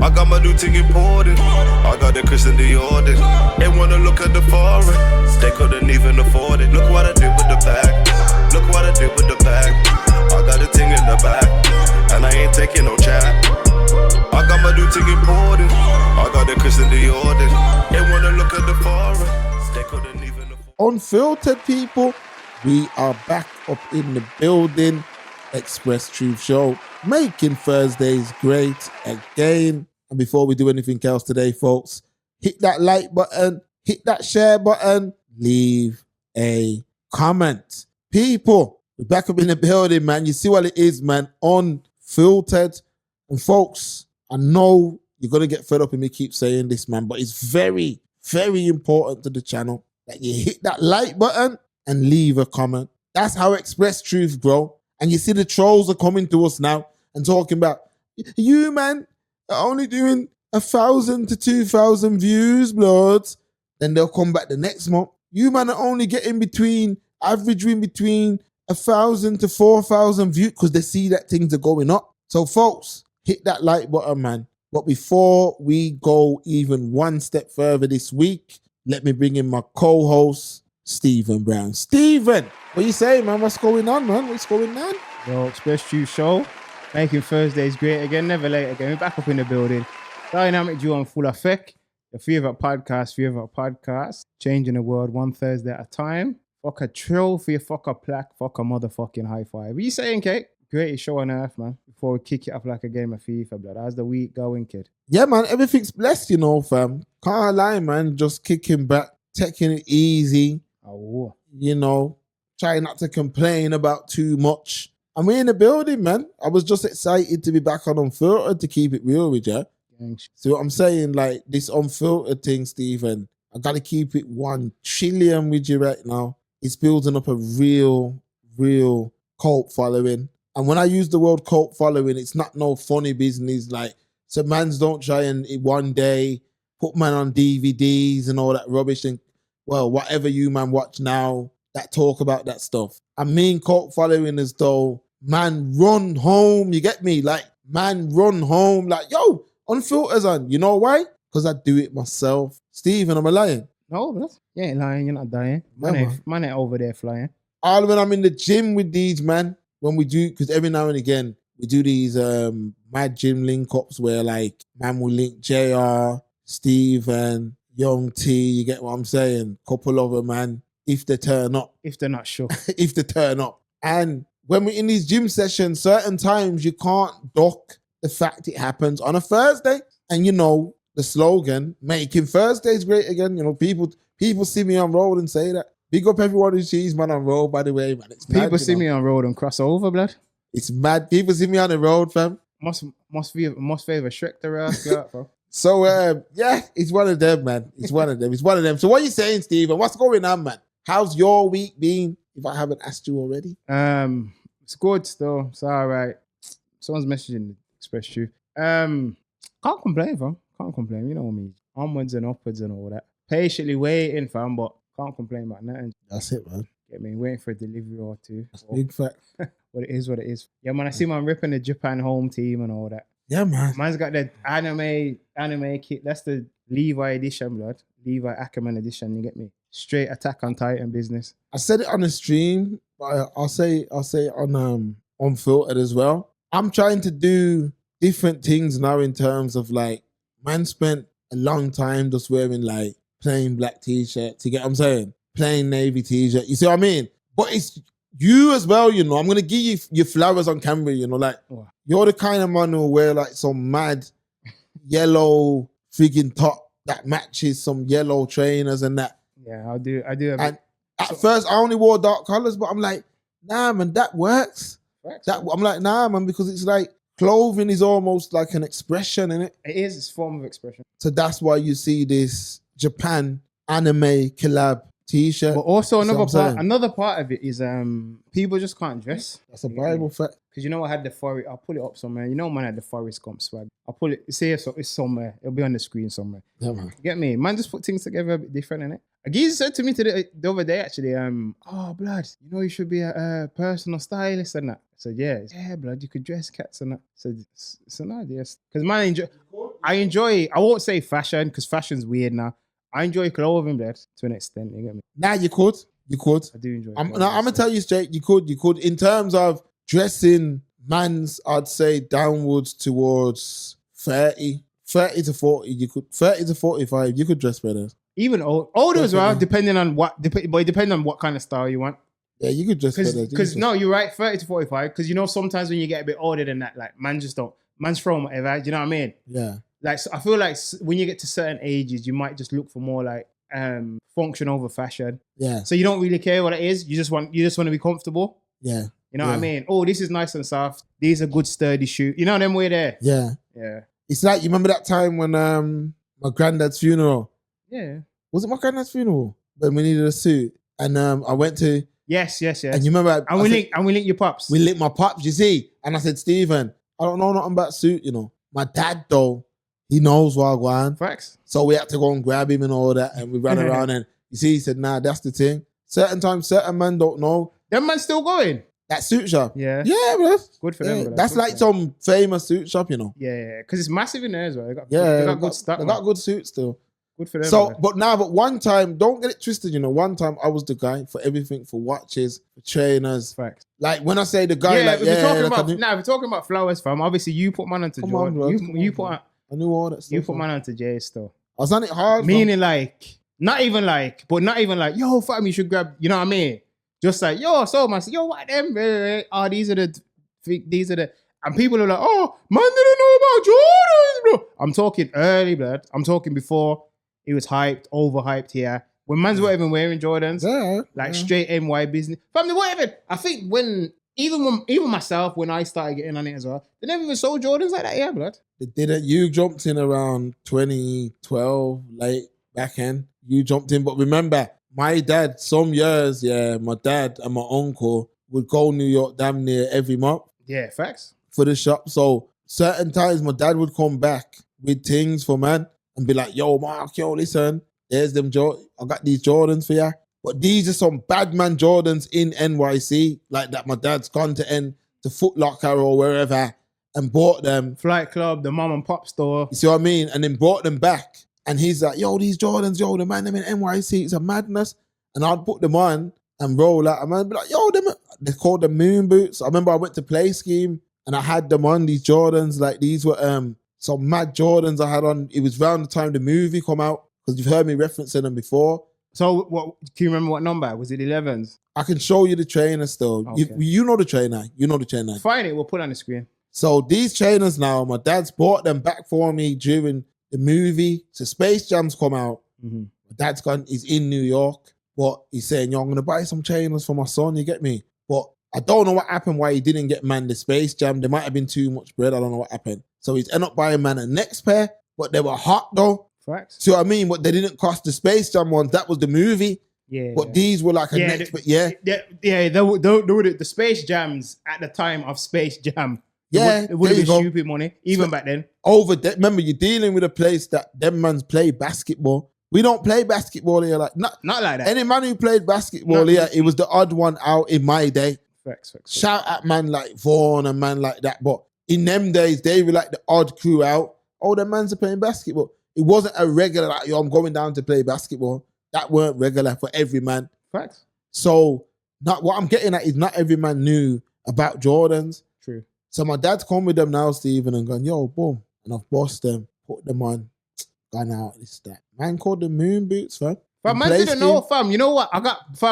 I got my new thing imported. I got the Chris in the order. They wanna look at the foreign. They couldn't even afford it. Look what I did with the bag. Look what I did with the bag. I got a thing in the back, and I ain't taking no chat. I got my new thing imported. I got the Chris in the order. They wanna look at the foreign. They couldn't even afford. Unfiltered people, we are back up in the building. Express Truth Show, making Thursdays great again. And before we do anything else today, folks, hit that like button, hit that share button, leave a comment. People, we're back up in the building, man. You see what it is, man. Unfiltered. And folks, I know you're going to get fed up and me keep saying this, man, but it's very, very important to the channel that you hit that like button and leave a comment. That's how Express Truth grow. And you see the trolls are coming to us now and talking about, you, man, are only doing 1,000 to 2,000 views, blood. Then they'll come back the next month. You, man, are only getting averaging between 1,000 to 4,000 views because they see that things are going up. So, folks, hit that like button, man. But before we go even one step further this week, let me bring in my co-host, Stephen Brown. Stephen, what you saying, man? What's going on, man? What's going on? Yo, Express Truth Show, making Thursdays great again, never late again. We're back up in the building. Dynamic Duo in full effect. Your favorite podcast, changing the world one Thursday at a time. Fuck a trophy, fuck a plaque, fuck a motherfucking high five. What you saying, Kate? Greatest show on earth, man. Before we kick it up like a game of FIFA, blood. How's the week going, kid? Yeah, man, everything's blessed, you know, fam. Can't lie, man. Just kicking back, taking it easy. Oh, you know, trying not to complain about too much. And we're in the building, man. I was just excited to be back on Unfiltered, to keep it real with you. thanks. See what I'm saying? Like, this Unfiltered thing, Stephen, I got to keep it 1 trillion with you right now. It's building up a real cult following. And when I use the word cult following, it's not no funny business. Like, so mans don't try and one day put man on DVDs and all that rubbish and, well, whatever you man watch now that talk about that stuff. I mean cult following as though man run home, you get me? Like, man run home, like, yo, Unfiltered's on. You know why? Because I do it myself. Stephen, am I lying? No, bro. You ain't lying, you're not dying. Man ain't over there flying. All when I'm in the gym with these, man, when we do, because every now and again, we do these mad gym link-ups where, like, man will link JR, Stephen, Young T, you get what I'm saying? Couple of them, man, if they turn up. If they're not sure. If they turn up. And when we're in these gym sessions, certain times you can't duck the fact it happens on a Thursday. And you know, the slogan, making Thursdays great again. You know, people see me on road and say that. Big up everyone who sees man on road, by the way, man. It's People mad, see me on road and cross over, blood. It's mad. People see me on the road, fam. Must favor Shrek the ass, bro. So, yeah, it's one of them, man. It's one of them. So what are you saying, Stephen? What's going on, man? How's your week been, if I haven't asked you already? It's good still. It's all right. Someone's messaging the Express Truth. Can't complain, fam. Can't complain. You know what I mean? Onwards and upwards and all that. Patiently waiting, fam, but can't complain about nothing. That's it, man. Get me waiting for a delivery or two. That's big fact. What it is. Yeah, man, I see man ripping the Japan home team and all that. Yeah, man. Man's got the anime kit. That's the Levi edition, blood. Levi Ackerman edition, you get me? Straight Attack on Titan business. I said it on the stream, but I'll say it on Unfiltered as well. I'm trying to do different things now in terms of, like, man spent a long time just wearing, like, plain black t-shirts, you get what I'm saying? Plain navy t-shirt, you see what I mean? But it's you as well, you know. I'm going to give you your flowers on camera, you know, like, you're the kind of man who wear, like, some mad yellow friggin' top that matches some yellow trainers and that. Yeah, I do. And at first, I only wore dark colors, but I'm like, nah, man, that works. I'm like, nah, man, because it's like clothing is almost like an expression, innit? It is. It's a form of expression. So that's why you see this Japan anime collab t-shirt. But also another part of it is people just can't dress. That's a Bible fact. Because you know I had the Forest. I'll pull it up somewhere. You know man had the Forest Gump swag. I'll pull it. See, so it's somewhere. It'll be on the screen somewhere. Yeah, man. You get me? Man, just put things together a bit different, innit? A geezer said to me the other day, actually, oh, blood, you know you should be a personal stylist and that. I said, yeah, blood, you could dress cats and that. I said, it's an idea. Because man, I enjoy. I won't say fashion because fashion's weird now. I enjoy clothing, blood, to an extent. You get me? Now you could. I do enjoy. I'm gonna tell you straight. You could. In terms of dressing, man's, I'd say downwards towards 30 to 40. You could 30 to 45. You could dress better. Even older as well, depending on what. But it depends on what kind of style you want. Yeah, you could dress better. Because no, you're right. 30 to 45. Because sometimes when you get a bit older than that, like man's from whatever. Do you know what I mean? Yeah. Like, so I feel like when you get to certain ages, you might just look for more like function over fashion. Yeah. So you don't really care what it is. You just want to be comfortable. Yeah. You know what I mean? Oh, this is nice and soft. These are good sturdy shoes. You know them way there. Yeah. Yeah. It's like, you remember that time when my granddad's funeral? Yeah. Was it my granddad's funeral? When we needed a suit. And I went to... Yes. And you remember... And we link your pops. We linked my pops, you see. And I said, Stephen, I don't know nothing about suit, My dad, though, he knows what I want. Facts. So we had to go and grab him and all that. And we ran around and, you see, he said, nah, that's the thing. Certain times, certain men don't know. Them man still going? That suit shop. Yeah. Yeah, bro. Good for them. Bro. That's like some famous suit shop, Yeah. Because it's massive in there as well. They got good stuff. They got good suits still. Good for them. So, but one time, don't get it twisted, one time I was the guy for everything, for watches, for trainers. Facts. Like when I say the guy, we're talking about flowers, fam. Obviously, you put man onto Jordan. I knew all that stuff. You put man onto Jay still. I was on it hard. Meaning like, not even like, yo, fam, you should grab, you know what I mean? Just like, yo, I saw myself, yo, what them? Oh, these are the, and people are like, oh, man didn't know about Jordans, bro. I'm talking early, blood. I'm talking before it was hyped, overhyped here. When man's weren't even wearing Jordans, straight NY business. Family, whatever. I think even myself, when I started getting on it as well, they never even sold Jordans like that, yeah, blood. They didn't. You jumped in around 2012, late back end. You jumped in, but remember, my dad, some years, my dad and my uncle would go New York damn near every month. Yeah, facts. For the shop. So certain times my dad would come back with things for man and be like, yo, Mark, listen, there's them I got these Jordans for ya. But these are some bad man Jordans in NYC, like that my dad's gone to Foot Locker or wherever and bought them. Flight Club, the mom and pop store. You see what I mean? And then brought them back. And he's like, yo, these Jordans, the man, them in NYC, it's a madness. And I'd put them on and roll out. And I'd be like, yo, they called them moon boots. I remember I went to Play Scheme and I had them on, these Jordans. Like these were some mad Jordans I had on. It was around the time the movie come out, because you've heard me referencing them before. So what? Can you remember what number? Was it 11s? I can show you the trainer still. Okay. You know the trainer. You know the trainer. Find it. We'll put it on the screen. So these trainers now, my dad's bought them back for me during the movie. So Space Jam's come out. Mm-hmm. My dad's he's in New York, but he's saying, yo, I'm going to buy some trainers for my son. You get me? But I don't know what happened, why he didn't get man the Space Jam. There might have been too much bread. I don't know what happened. So he's ended up buying man a next pair, but they were hot though. Facts. See what I mean? But they didn't cost the Space Jam ones. That was the movie. Yeah. But these were like a next, they were the Space Jams at the time of Space Jam. It would have been stupid money, even back then. Remember, you're dealing with a place that them mans play basketball. We don't play basketball here. Like not like that. Any man who played basketball here, it was the odd one out in my day. Facts. Shout at man like Vaughn and man like that. But in them days, they were like the odd crew out. Oh, the mans are playing basketball. It wasn't a regular, like, yo, I'm going down to play basketball. That weren't regular for every man. Facts. So what I'm getting at is not every man knew about Jordans. True. So my dad's come with them now, Stephen, and gone, yo, boom. And I've bossed them, put them on, gone out, this, that. Man called them moon boots, fam. But man didn't know, fam. You know what?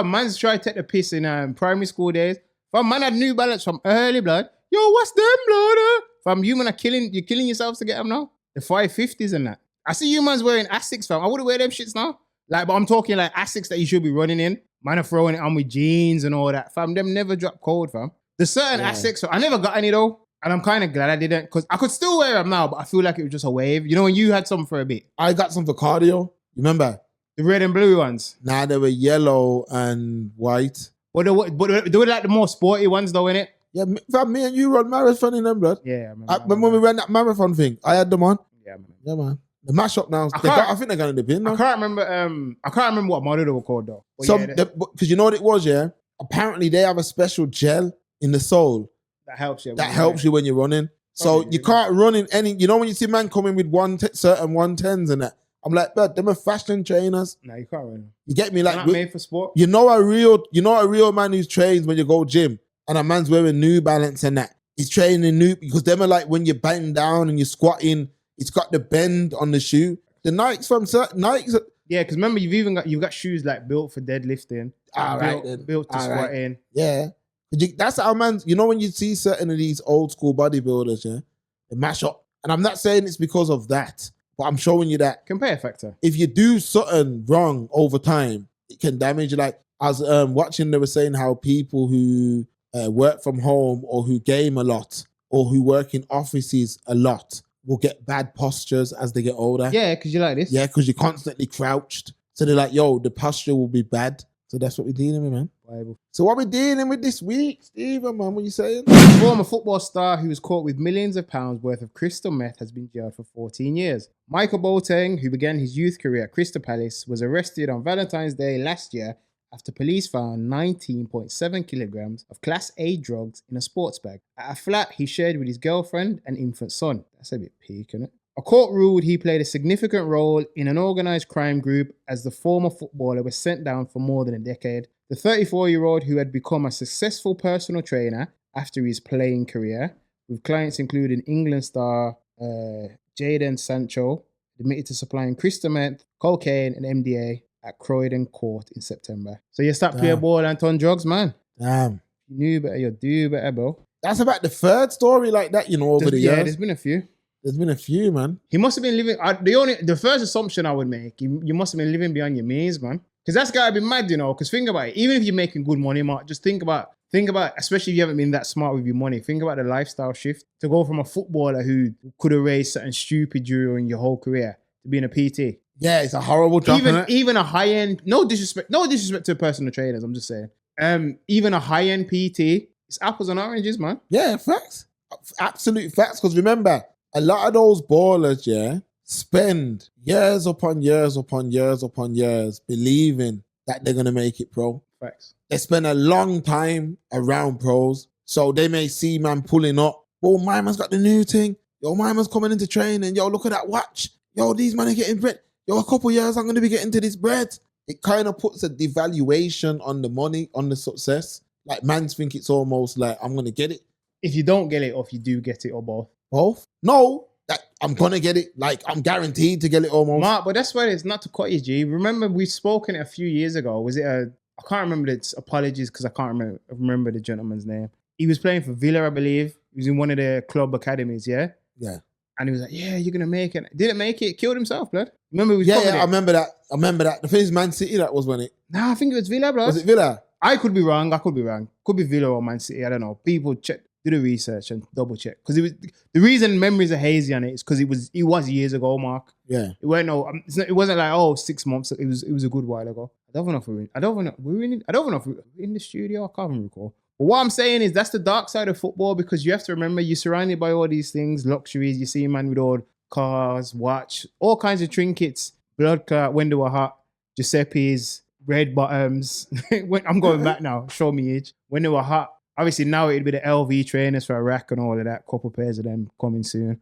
Man's tried to take the piss in primary school days. Fam, man had New Balance from early, blood. Yo, what's them, blood? Fam, you man are killing yourselves to get them now. The 550s and that. I see you man's wearing Asics, fam. I wouldn't wear them shits now. Like, but I'm talking like Asics that you should be running in. Man are throwing it on with jeans and all that. Fam, them never drop cold, fam. There's certain Asics, I never got any though. And I'm kind of glad I didn't, because I could still wear them now, but I feel like it was just a wave. You know, when you had some for a bit. I got some for cardio. You remember? The red and blue ones? Nah, they were yellow and white. But they were like the more sporty ones though, innit? Yeah, fam, me and you run marathon in them, blood. Yeah, when we ran that marathon thing, I had them on. Yeah, man. Yeah, man. The mashup now, I think they're going to the bin now. I can't remember what model they were called though. Because you know what it was, yeah? Apparently they have a special gel in the sole that helps you. That helps you when you're running. So Probably, you can't run in any, you know when you see man coming with certain 110s and that, I'm like, but them are fashion trainers. No, you can't run. You get me? They're Like, not made for sport. you know a real man who trains when you go gym and a man's wearing New Balance and that. He's training new, because them are like when you bend down and you're squatting, it's got the bend on the shoe. The Nikes from certain Nikes. Yeah, because remember, you've got shoes like built for deadlifting. Built to squat in. Yeah. That's how man, you know when you see certain of these old school bodybuilders, yeah, they mash up. And I'm not saying it's because of that, but I'm showing you that Compare factor. if you do something wrong over time, it can damage you. Like I was watching, they were saying how people who work from home or who game a lot or who work in offices a lot will get bad postures as they get older. Yeah, because you like this. Yeah, because you're constantly crouched. So they're like, yo, the posture will be bad. So that's what we're dealing with, man. Bible. So what we're dealing with this week, Stephen, man, what you saying? Former football star who was caught with millions of pounds worth of crystal meth has been jailed for 14 years. Michael Boateng, who began his youth career at Crystal Palace, was arrested on Valentine's Day last year after police found 19.7 kilograms of Class A drugs in a sports bag at a flat he shared with his girlfriend and infant son. That's a bit peak, isn't it? A court ruled he played a significant role in an organised crime group as the former footballer was sent down for more than a decade. The 34-year-old, who had become a successful personal trainer after his playing career, with clients including England star Jadon Sancho, admitted to supplying crystal meth, cocaine and MDA at Croydon Court in September. So you start playing ball and on drugs, man. Damn. You knew better, you do better, bro. That's about the third story like that, you know, over the years. Yeah, there's been a few. There's been a few, man. He must have been living. The first assumption I would make, you must have been living beyond your means, man. Because that's gotta be mad, you know. Because think about it. Even if you're making good money, Mark, just think about, especially if you haven't been that smart with your money. Think about the lifestyle shift to go from a footballer who could have raised something stupid during your whole career to being a PT. Yeah, it's a horrible job. Even a high end. No disrespect to personal trainers. I'm just saying. Even a high end PT, it's apples and oranges, man. Yeah, facts. Absolute facts. Because remember, a lot of those ballers, yeah, spend years upon years upon years upon years believing that they're going to make it pro. Facts. They spend a long time around pros. So they may see man pulling up. Oh, my man's got the new thing. Yo, my man's coming into training. Yo, look at that watch. Yo, these men are getting bread. Yo, a couple years I'm going to be getting to this bread. It kind of puts a devaluation on the money, on the success. Like mans think it's almost like I'm going to get it. If you don't get it, or if you do get it, or both. Both? No, that I'm gonna get it. Like I'm guaranteed to get it almost. Mark, but that's why it's not to cut you, G. Remember we've spoken a few years ago. Was it I can't remember the apologies because I can't remember the gentleman's name. He was playing for Villa, I believe. He was in one of the club academies, yeah? Yeah. And he was like, yeah, you're gonna make it. Didn't make it, killed himself, blood. Remember we I remember that. The thing is Man City, that was when it. Nah, I think it was Villa, blood. Was it Villa? I could be wrong. Could be Villa or Man City. I don't know. People check. Do the research and double check because it was the reason memories are hazy on it is because it was years ago, Mark. Yeah, it wasn't like 6 months. It was a good while ago. I don't know if we're in the studio. I can't even recall. But what I'm saying is that's the dark side of football because you have to remember you're surrounded by all these things, luxuries. You see a man with all cars, watch, all kinds of trinkets, blood clot when they were hot, Giuseppe's, red bottoms. I'm going back now. Show me age when they were hot. Obviously, now it'd be the LV trainers for Iraq and all of that. Couple pairs of them coming soon.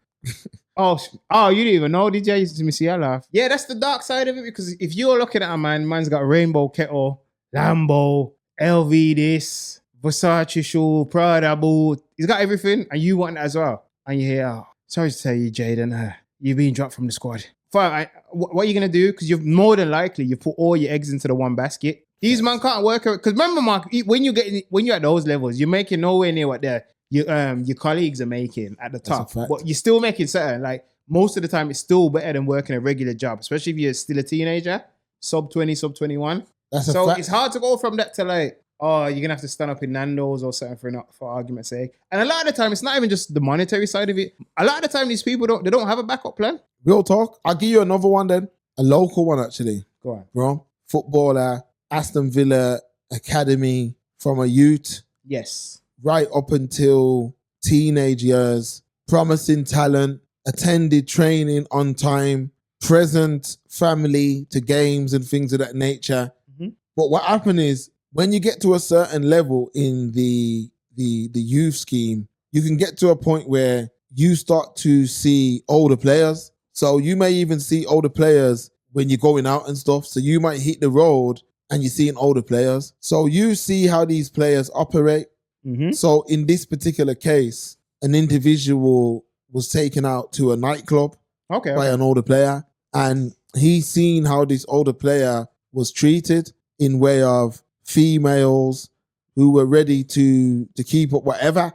Oh, you didn't even know, did you? You used to see I laugh. Yeah, that's the dark side of it because if you're looking at a man's got a rainbow kettle, Lambo, LV this, Versace shoe, Prada boot. He's got everything and you want it as well. And you hear, sorry to tell you, Jadon, you've been dropped from the squad. Fine, what are you going to do? Because you've more than likely, you put all your eggs into the one basket. These man can't work out because remember, Mark, when you're at those levels, you're making nowhere near what your colleagues are making at the top. But you're still making certain. Like most of the time, it's still better than working a regular job, especially if you're still a teenager, sub 20, sub 21. So it's hard to go from that to like, you're gonna have to stand up in Nando's or something for argument's sake. And a lot of the time, it's not even just the monetary side of it. A lot of the time, these people don't have a backup plan. Real talk. I'll give you another one then, a local one actually. Go on, bro. Footballer. Aston Villa Academy from a youth. Yes. Right up until teenage years. Promising talent. Attended training on time. Present family to games and things of that nature. Mm-hmm. But what happened is when you get to a certain level in the youth scheme, you can get to a point where you start to see older players. So you may even see older players when you're going out and stuff. So you might hit the road and you're seeing older players. So you see how these players operate. Mm-hmm. So in this particular case, an individual was taken out to a nightclub by an older player, and he's seen how this older player was treated in way of females who were ready to keep up whatever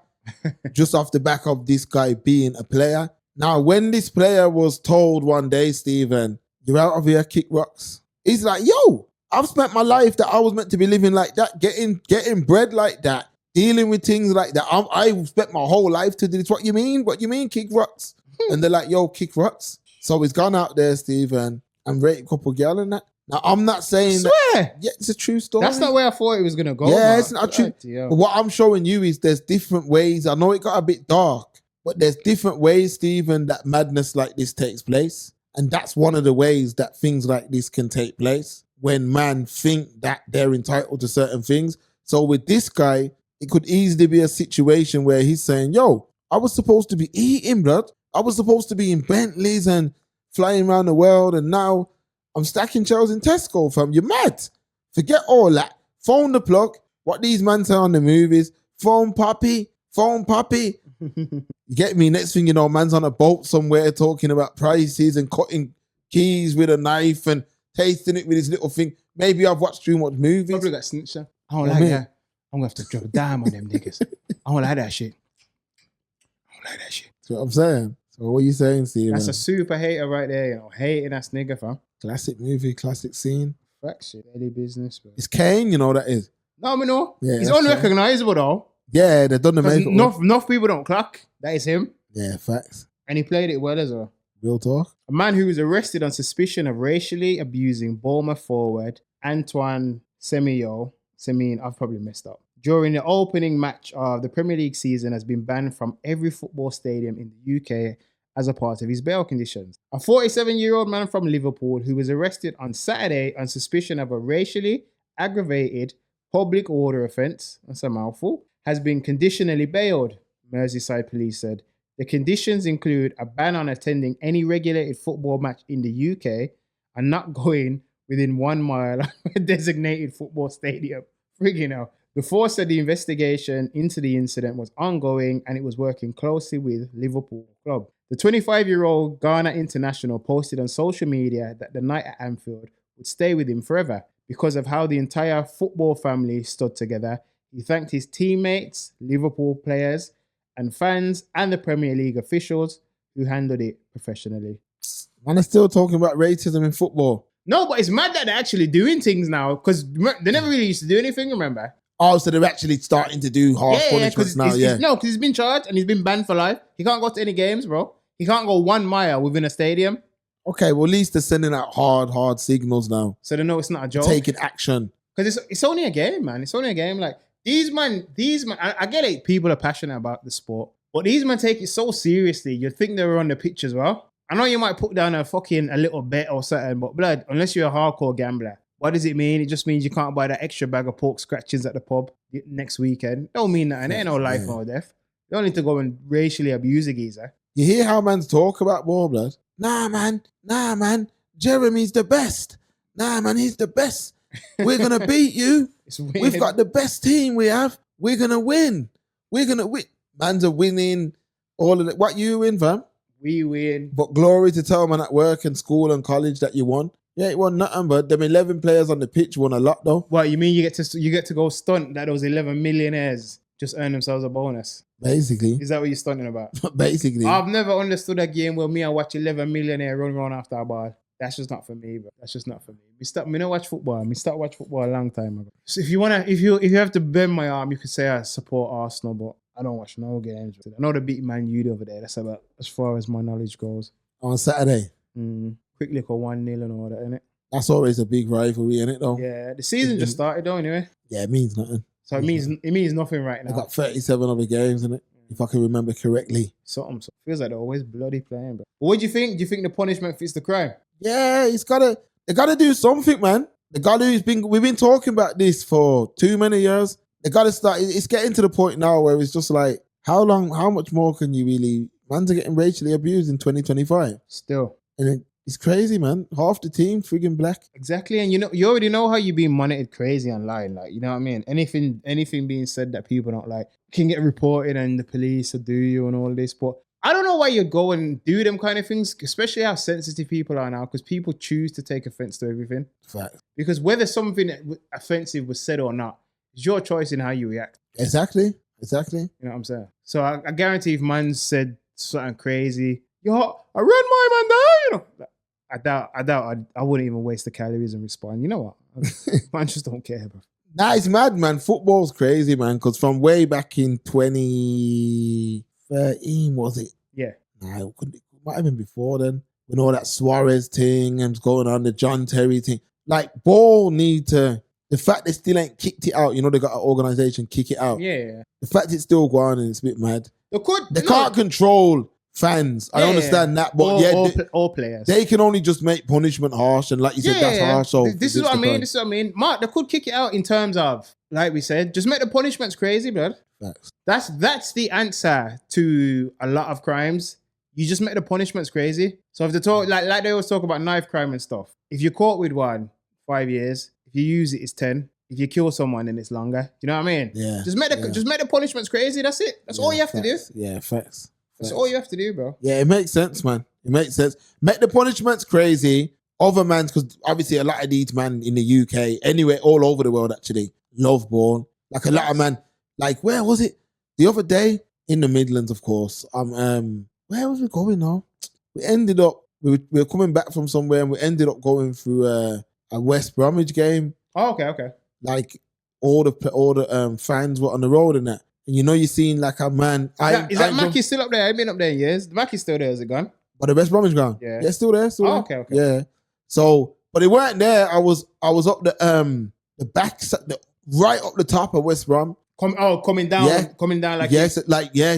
just off the back of this guy being a player. Now, when this player was told one day, Stephen, you're out of here, kick rocks, he's like, yo, I've spent my life that I was meant to be living like that, getting bread like that, dealing with things like that. I've spent my whole life to do this. What you mean? What you mean, kick rocks? And they're like, yo, kick rocks. So he's gone out there, Stephen, and raped a couple girl and that. Now, I'm not saying that. Yeah, it's a true story. That's not where I thought it was going to go. Yeah, man. it's not true. But what I'm showing you is there's different ways. I know it got a bit dark, but there's different ways, Stephen, that madness like this takes place. And that's one of the ways that things like this can take place, when man think that they're entitled to certain things. So with this guy, it could easily be a situation where he's saying, yo, I was supposed to be eating, blood. I was supposed to be in Bentleys and flying around the world, and now I'm stacking shells in Tesco, fam. You're mad. Forget all that. Phone the plug. What these men say on the movies. Phone papi. You get me? Next thing you know, man's on a boat somewhere talking about prices and cutting keys with a knife and tasting it with his little thing. Maybe I've watched too much movies. Probably got snitcher. I don't like that. I'm going to have to drop a dime on them niggas. I don't like that shit. That's what I'm saying. So what are you saying, Stephen? That's a super hater right there, you know. Hating ass nigga, fam. Classic movie, classic scene. Fact shit. Daily business, bro. It's Kane, you know that is. No, I know. Yeah, he's unrecognisable though. Yeah, they've done the makeup. Enough people don't clock. That is him. Yeah, facts. And he played it well as well. Real talk. A man who was arrested on suspicion of racially abusing Bournemouth forward Antoine Semenyo, I've probably messed up, during the opening match of the Premier League season has been banned from every football stadium in the UK as a part of his bail conditions. A 47-year-old man from Liverpool who was arrested on Saturday on suspicion of a racially aggravated public order offence, that's a mouthful, has been conditionally bailed, Merseyside police said. The conditions include a ban on attending any regulated football match in the UK and not going within 1 mile of a designated football stadium. Friggin' hell. The force said the investigation into the incident was ongoing and it was working closely with Liverpool Club. The 25-year-old Ghana international posted on social media that the night at Anfield would stay with him forever because of how the entire football family stood together. He thanked his teammates, Liverpool players, and fans, and the Premier League officials who handled it professionally. Man, they're still talking about racism in football. No, but it's mad that they're actually doing things now, because they never really used to do anything, remember? Oh, so they're actually starting to do harsh punishments now, yeah. No, because he's been charged and he's been banned for life. He can't go to any games, bro. He can't go 1 mile within a stadium. Okay, well, at least they're sending out hard signals now. So they know it's not a joke. Taking action. Because it's only a game, man. It's only a game. Like, these man, I get it, people are passionate about the sport, but these men take it so seriously, you'd think they were on the pitch as well. I know you might put down a little bet or something, but blood, unless you're a hardcore gambler, what does it mean? It just means you can't buy that extra bag of pork scratchings at the pub next weekend. Don't mean that, and there ain't no life or death. You don't need to go and racially abuse a geezer. You hear how man's talk about war, blood? Nah, man, Jeremy's the best. Nah, man, he's the best. We're going to beat you. We've got the best team we have. We're going to win. Man's are winning all of it. What you win, fam? We win. But glory to tell man at work and school and college that you won. Yeah, it won nothing, but them 11 players on the pitch won a lot, though. What, you mean you get to go stunt that those 11 millionaires just earn themselves a bonus? Basically. Is that what you're stunting about? Basically. I've never understood a game where me and watch 11 millionaires run around after a ball. That's just not for me, bro. That's just not for me. Me don't watch football. Me start watch football a long time ago. So if you have to bend my arm, you could say I support Arsenal, but I don't watch no games. I know they beat Man U over there. That's about as far as my knowledge goes. On Saturday. Quick little 1-0 and all that, innit? That's always a big rivalry, innit, though? Yeah, the season just started, though, anyway. Yeah, it means nothing. So it means nothing right now. They got 37 other games, innit? If I can remember correctly. Something. So feels like they're always bloody playing, bro. But what do you think? Do you think the punishment fits the crime? Yeah, they gotta do something, man. We've been talking about this for too many years. They gotta start. It's getting to the point now where it's just like, how much more can you really Mans are getting racially abused in 2025. Still. And it's crazy, man. Half the team friggin' black. Exactly. And you already know how you're being monitored crazy online. Like, you know what I mean? Anything being said that people don't like can get reported and the police will do you and all this. But I don't know why you go and do them kind of things, especially how sensitive people are now, because people choose to take offense to everything. Fact. Because whether something offensive was said or not, it's your choice in how you react. Exactly. You know what I'm saying? So I guarantee if man said something crazy, yo, I run my man down, you know. I doubt I wouldn't even waste the calories and respond. You know what? Man just don't care, bro. Nah, it's mad, man. Football's crazy, man. Because from way back in 2013, was it? Yeah. Nah, it might have been before then. When all that Suarez thing and was going on, the John Terry thing. Like, ball need to... The fact they still ain't kicked it out, you know, they got an organization kick it out. Yeah. The fact it's still going on, it's a bit mad. They Can't control fans. I understand that, but all players. They can only just make punishment harsh, and like you said, that's harsh. So this is what I mean. Mark, they could kick it out in terms of, like we said, just make the punishments crazy, blood. Facts. That's the answer to a lot of crimes. You just make the punishments crazy. So if they talk like they always talk about knife crime and stuff, if you're caught with one, 5 years. If you use it, it's 10. If you kill someone, then it's longer. Do you know what I mean? Yeah. Just make the punishments crazy. That's it. That's all you have to do. Yeah, facts. That's all you have to do, bro. Yeah, it makes sense, man. It makes sense. Make the punishments crazy. Other mans, because obviously a lot of these man in the UK, anywhere, all over the world actually, love ball. Like a lot of man, like where was it? The other day in the Midlands, of course. Where was we going now? We ended up, we were coming back from somewhere and we ended up going through a West Bromwich game. Oh, okay. Like all the fans were on the road and that. And you know, you're seeing like a man. Is that Mackie still up there? I've been up there in years. Mackie's still there, is it gone? But the West Bromwich gone. Yeah. Yeah, still there. Okay. Yeah. So, but they weren't there. I was up the back, right up the top of West Brom. Coming down. Yeah. Coming down like yes,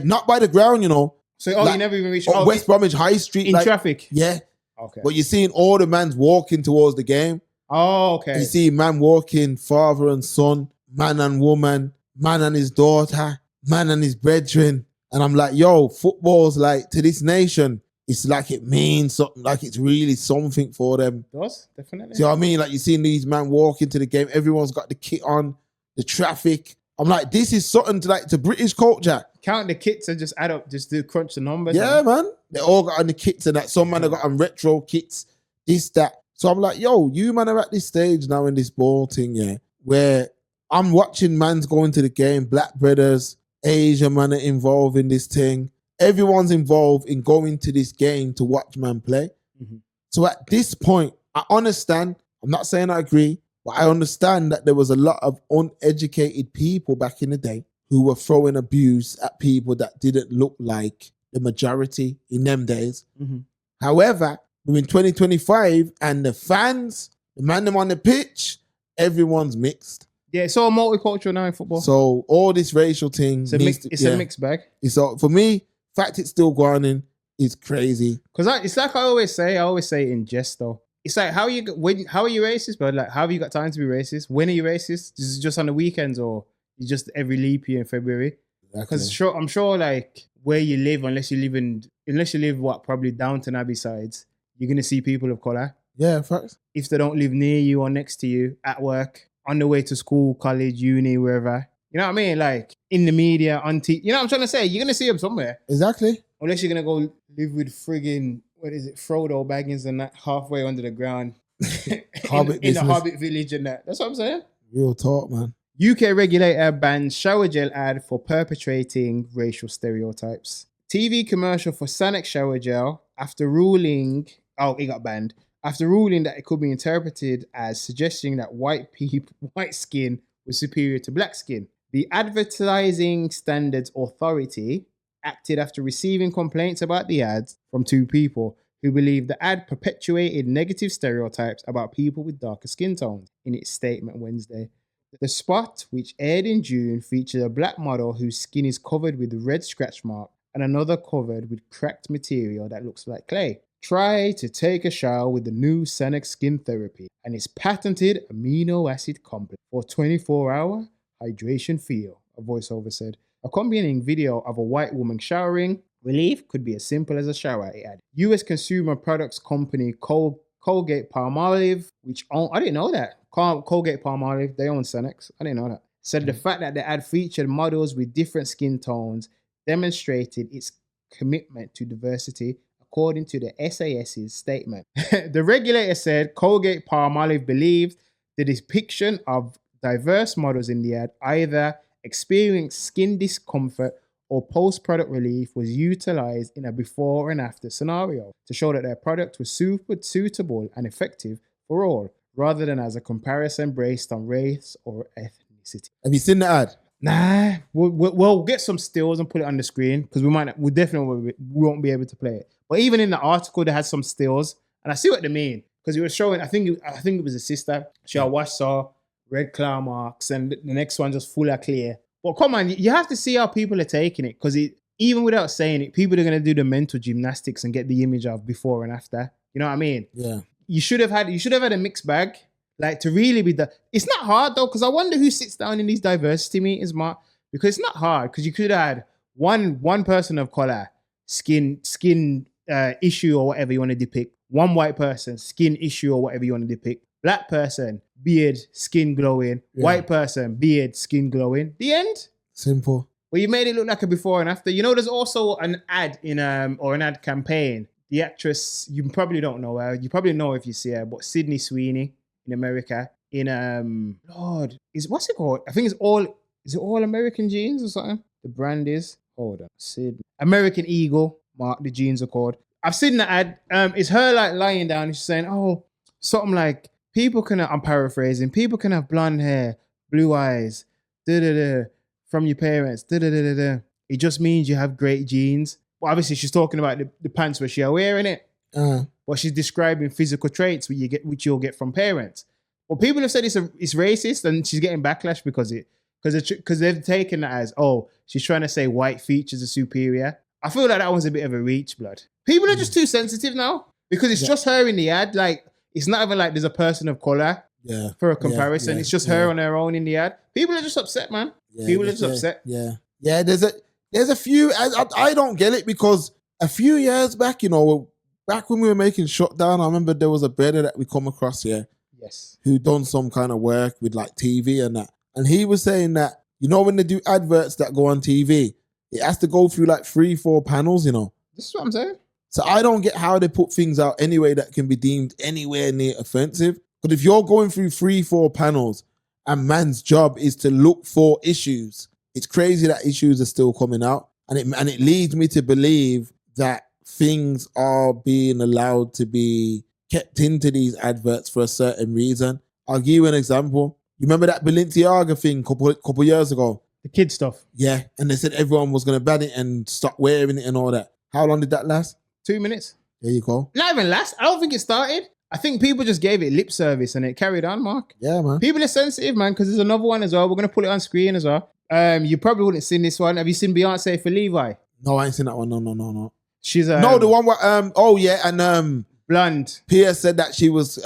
not by the ground, you know. So you never even reached West Bromwich High Street in traffic. Yeah. Okay. But you're seeing all the mans walking towards the game. Oh, okay. You see man walking, father and son, man and woman, man and his daughter, man and his brethren. And I'm like, yo, football's like, to this nation, it's like it means something, like it's really something for them. It does, definitely. See what I mean? Like, you're seeing these man walk into the game, everyone's got the kit on, the traffic. I'm like, this is something to British culture. Count the kits and just add up, just do crunch the numbers. Yeah, man. They all got on the kits and that. Some man have got on retro kits, this, that. So I'm like, yo, you man are at this stage now in this ball thing, yeah, where I'm watching mans going to the game, black brothers, Asian man are involved in this thing. Everyone's involved in going to this game to watch man play. Mm-hmm. So at this point, I understand, I'm not saying I agree, but I understand that there was a lot of uneducated people back in the day who were throwing abuse at people that didn't look like the majority in them days. Mm-hmm. However, we're in 2025 and the fans, the man them on the pitch, everyone's mixed. Yeah, it's all multicultural now in football. So all this racial thing, it's a mixed bag. So for me, fact it's still going in is crazy. Because it's like I always say it in jest though. It's like, how are you racist, bro? Like, how have you got time to be racist? When are you racist? Is it just on the weekends or you just every leap year in February? Because I'm sure like where you live, unless you live probably Downton Abbey sides, you're gonna see people of color. Yeah, facts. If they don't live near you or next to you, at work, on the way to school, college, uni, wherever. You know what I mean? Like in the media, on TV. You know what I'm trying to say? You're gonna see them somewhere. Exactly. Unless you're gonna go live with friggin', what is it, Frodo Baggins and that halfway under the ground in the Hobbit village and that. That's what I'm saying. Real talk, man. UK regulator bans shower gel ad for perpetrating racial stereotypes. TV commercial for Sanex shower gel after ruling, it got banned. After ruling that it could be interpreted as suggesting that white skin was superior to black skin. The Advertising Standards Authority acted after receiving complaints about the ads from two people who believed the ad perpetuated negative stereotypes about people with darker skin tones in its statement Wednesday. The spot, which aired in June, featured a black model whose skin is covered with red scratch mark and another covered with cracked material that looks like clay. Try to take a shower with the new Sanex skin therapy and its patented amino acid complex for 24-hour hydration feel, a voiceover said. Accompanying video of a white woman showering relief could be as simple as a shower, it added. US consumer products company Colgate Palmolive, I didn't know that. Colgate Palmolive, they own Sanex. I didn't know that. Said the fact that the ad featured models with different skin tones demonstrated its commitment to diversity, according to the SAS's statement. The regulator said Colgate Palmolive believed the depiction of diverse models in the ad either experienced skin discomfort or post-product relief was utilized in a before and after scenario to show that their product was suitable and effective for all, rather than as a comparison based on race or ethnicity. Have you seen the ad? Nah, we'll get some stills and put it on the screen because we definitely won't be able to play it. But even in the article, they had some stills, and I see what they mean because it was showing. I think it was a sister. She had wash saw, red claw marks, and the next one just full of clear. But come on, you have to see how people are taking it because even without saying it, people are gonna do the mental gymnastics and get the image of before and after. You know what I mean? Yeah. You should have had a mixed bag. Like to really be it's not hard though, because I wonder who sits down in these diversity meetings, Mark. Because it's not hard, because you could have had one person of color, skin issue or whatever you want to depict. One white person, skin issue or whatever you want to depict. Black person, beard, skin glowing. Yeah. White person, beard, skin glowing. The end. Simple. Well, you made it look like a before and after. You know, there's also an ad or an ad campaign. The actress, you probably don't know her. You probably know if you see her, but Sydney Sweeney. In America, what's it called? I think is it all American jeans or something? The brand is, hold on, Sydney. American Eagle, Mark, the jeans are called. I've seen the ad. It's her like lying down and she's saying, oh, something like, I'm paraphrasing, people can have blonde hair, blue eyes, from your parents, It just means you have great genes. Well, obviously she's talking about the pants where she's wearing it. But she's describing physical traits which you'll get from parents. Well, people have said it's racist, and she's getting backlash because they've taken that as, oh, she's trying to say white features are superior. I feel like that was a bit of a reach, blood. People are just too sensitive now because it's just her in the ad. Like it's not even like there's a person of color for a comparison. It's just her on her own in the ad. People are just upset, man. People are just upset. Yeah. There's a few. I don't get it because a few years back, back when we were making Shutdown, I remember there was a brother that we come across here. Yes. Who done some kind of work with like TV and that. And he was saying that, when they do adverts that go on TV, it has to go through like 3-4 panels, This is what I'm saying. So I don't get how they put things out anyway that can be deemed anywhere near offensive. But if you're going through 3-4 panels and man's job is to look for issues, it's crazy that issues are still coming out. And it leads me to believe that things are being allowed to be kept into these adverts for a certain reason. I'll give you an example. You remember that Balenciaga thing couple years ago? The kid stuff. Yeah, and they said everyone was going to ban it and stop wearing it and all that. How long did that last? 2 minutes. There you go. Not even last. I don't think it started. I think people just gave it lip service and it carried on, Mark. Yeah, man. People are sensitive, man, because there's another one as well. We're going to put it on screen as well. You probably wouldn't have seen this one. Have you seen Beyonce for Levi? No, I ain't seen that one. No. She's no, the one where blonde. Pierre said that she was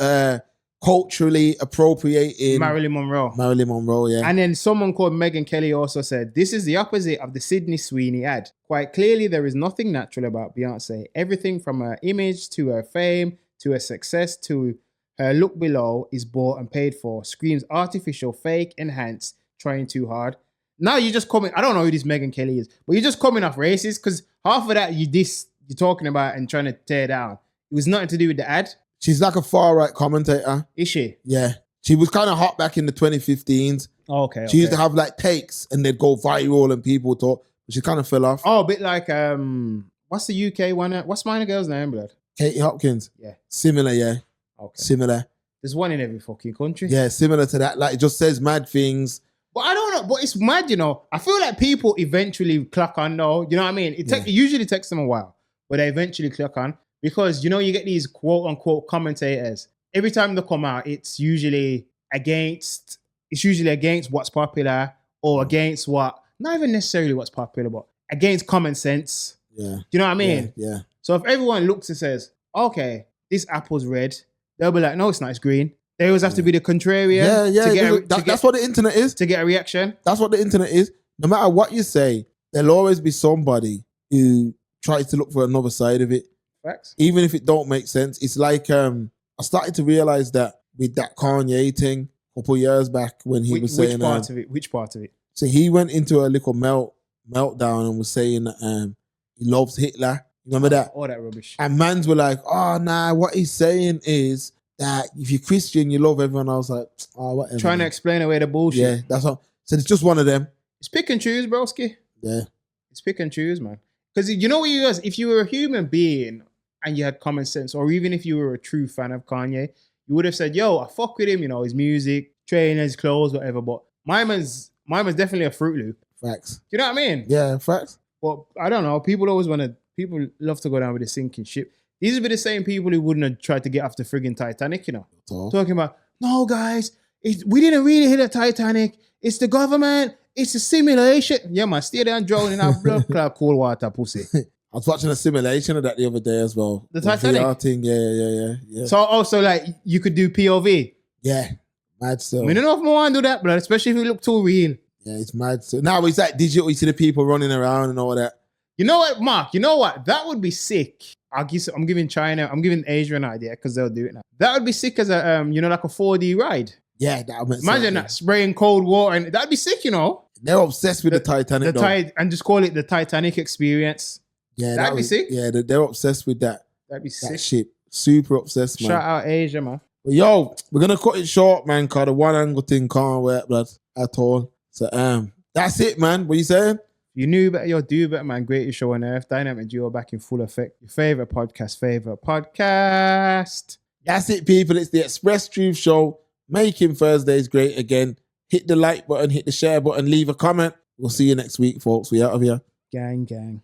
culturally appropriating Marilyn Monroe, yeah. And then someone called Megan Kelly also said, this is the opposite of the Sydney Sweeney ad. Quite clearly, there is nothing natural about Beyonce. Everything from her image to her fame to her success to her look below is bought and paid for. Screams artificial, fake, enhanced, trying too hard. Now you're just coming, I don't know who this Megan Kelly is, but you're just coming off racist because half of that you're talking about and trying to tear down. It was nothing to do with the ad. She's like a far-right commentator. Is she? Yeah. She was kind of hot back in the 2015s. Oh, okay. She used to have like takes and they'd go viral and people talk, but she kind of fell off. Oh, a bit like, what's the UK one? What's my girl's name, blood? Katie Hopkins. Yeah. Similar, yeah. Okay. Similar. There's one in every fucking country. Yeah, similar to that. Like it just says mad things. But I don't know. But it's mad, I feel like people eventually clock on though. You know what I mean? It usually takes them a while, but they eventually clock on because, you get these quote unquote commentators. Every time they come out, it's usually against what's popular or against not even necessarily what's popular, but against common sense. Yeah. You know what I mean? Yeah. So if everyone looks and says, okay, this apple's red, they'll be like, no, it's not, it's green. They always have to be the contrarian. Yeah. That's what the internet is. To get a reaction. That's what the internet is. No matter what you say, there'll always be somebody who tries to look for another side of it. Facts. Even if it don't make sense. It's like I started to realize that with that Kanye thing a couple years back when he was saying Which part of it? So he went into a little meltdown and was saying that he loves Hitler. Remember that? All that rubbish. And mans were like, oh nah, what he's saying is that if you're Christian, you love everyone. I was like, oh, whatever. Trying to explain away the bullshit. Yeah, that's all. So it's just one of them. It's pick and choose, broski. Yeah. It's pick and choose, man. Because you know what you guys, if you were a human being and you had common sense, or even if you were a true fan of Kanye, you would have said, yo, I fuck with him, you know, his music, trainers, clothes, whatever. But my man's definitely a Fruit Loop. Facts. Do you know what I mean? Yeah, facts. But I don't know. People love to go down with the sinking ship. These would be the same people who wouldn't have tried to get off the friggin' Titanic, you know. So, Talking about, no, guys, we didn't really hit the Titanic. It's the government. It's a simulation. Yeah, man, stay there and drown in our blood clot cold water, pussy. I was watching a simulation of that the other day as well. The Titanic? VR thing. Yeah. So also, like, you could do POV. Yeah, mad still. We don't know if I want to do that, but especially if it look too real. Yeah, it's mad still. Now it's like digital. You see the people running around and all that. You know what, Mark? You know what? That would be sick. I'm giving Asia an idea because they'll do it now. That would be sick as a, like a 4D ride. Yeah, that would make Imagine sense. that, spraying cold water. And that'd be sick, you know. They're obsessed with the Titanic, and just call it the Titanic experience. Yeah, that'd be sick. Yeah, they're obsessed with that. That'd be sick. That shit. Super obsessed, man. Shout out Asia, man. But yo, we're going to cut it short, man, because the one angle thing can't work, blood, at all. So, that's it, man. What you saying? You knew better, you'll do better, man. Greatest show on earth. Dynamic Duo back in full effect. Your favorite podcast. That's it, people. It's the Express Truth Show. Making Thursdays great again. Hit the like button, hit the share button, leave a comment. We'll see you next week, folks. We out of here. Gang.